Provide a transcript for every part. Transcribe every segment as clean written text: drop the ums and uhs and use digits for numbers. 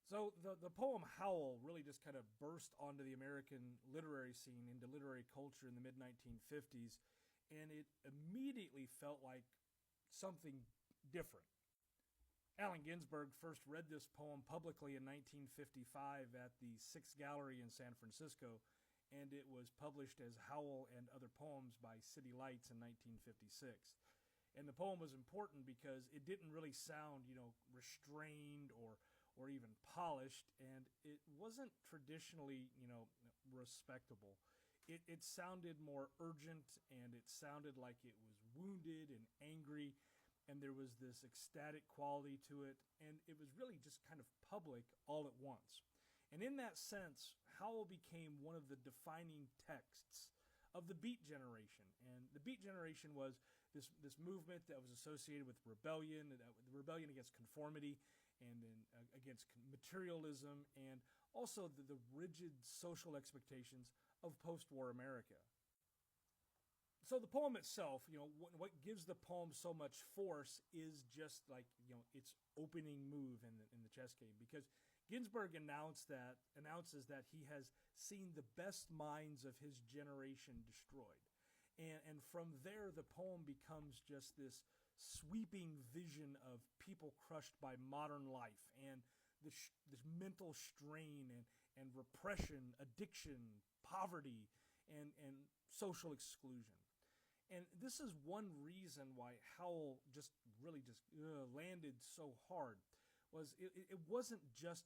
So the poem Howl really just kind of burst onto the American literary scene, into literary culture in the mid 1950s, and it immediately felt like something different. Allen Ginsberg first read this poem publicly in 1955 at the Sixth Gallery in San Francisco, and it was published as Howl and Other Poems by City Lights in 1956. And the poem was important because it didn't really sound, restrained or even polished, and it wasn't traditionally, respectable. It sounded more urgent, and it sounded like it was wounded and angry, and there was this ecstatic quality to it, and it was really just kind of public all at once. And in that sense, Howl became one of the defining texts of the Beat Generation. And the Beat Generation was this movement that was associated with rebellion, the rebellion against conformity, and then against materialism, and also the rigid social expectations of post-war America. So the poem itself, what gives the poem so much force is just like, its opening move in the chess game, because Ginsberg announces that he has seen the best minds of his generation destroyed. And from there, the poem becomes just this sweeping vision of people crushed by modern life and this mental strain and repression, addiction, poverty, and social exclusion. And this is one reason why Howl just landed so hard. Was it wasn't just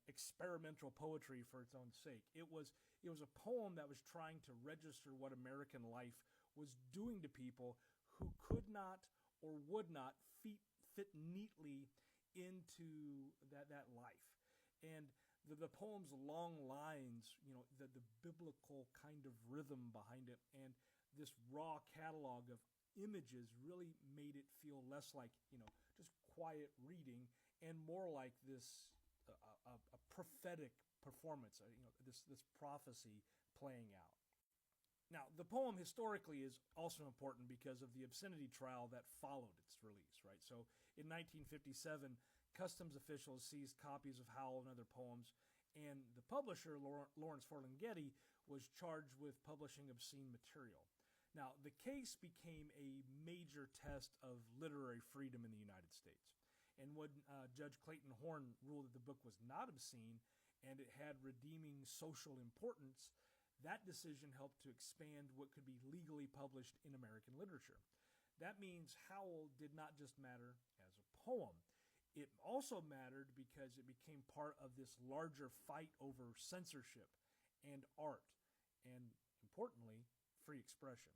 experimental poetry for its own sake. It was a poem that was trying to register what American life was doing to people who could not or would not fit neatly into that life. And the poem's long lines, the biblical kind of rhythm behind it, and this raw catalog of images really made it feel less like, just quiet reading, and more like this a prophetic performance, this prophecy playing out. Now, the poem historically is also important because of the obscenity trial that followed its release, right? So in 1957, customs officials seized copies of Howl and Other Poems, and the publisher, Lawrence Ferlinghetti, was charged with publishing obscene material. Now, the case became a major test of literary freedom in the United States. And when Judge Clayton Horn ruled that the book was not obscene and it had redeeming social importance, that decision helped to expand what could be legally published in American literature. That means Howl did not just matter as a poem. It also mattered because it became part of this larger fight over censorship and art, and importantly, free expression.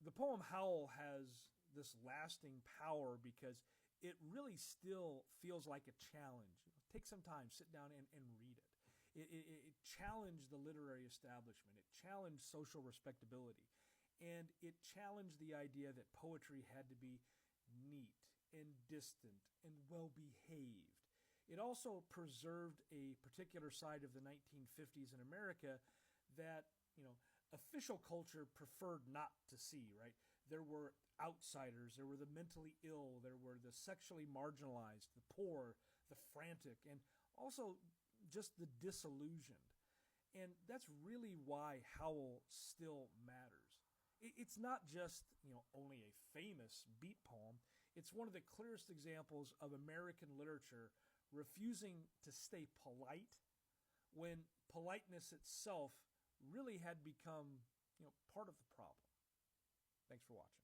The poem Howl has this lasting power because it really still feels like a challenge. Take some time, sit down and read it. It challenged the literary establishment. It challenged social respectability. And it challenged the idea that poetry had to be neat and distant and well-behaved. It also preserved a particular side of the 1950s in America that, official culture preferred not to see, right? There were outsiders, there were the mentally ill, there were the sexually marginalized, the poor, the frantic, and also just the disillusioned. And that's really why Howl still matters. It's not just, only a famous beat poem. It's one of the clearest examples of American literature refusing to stay polite when politeness itself really had become, part of the problem. Thanks for watching.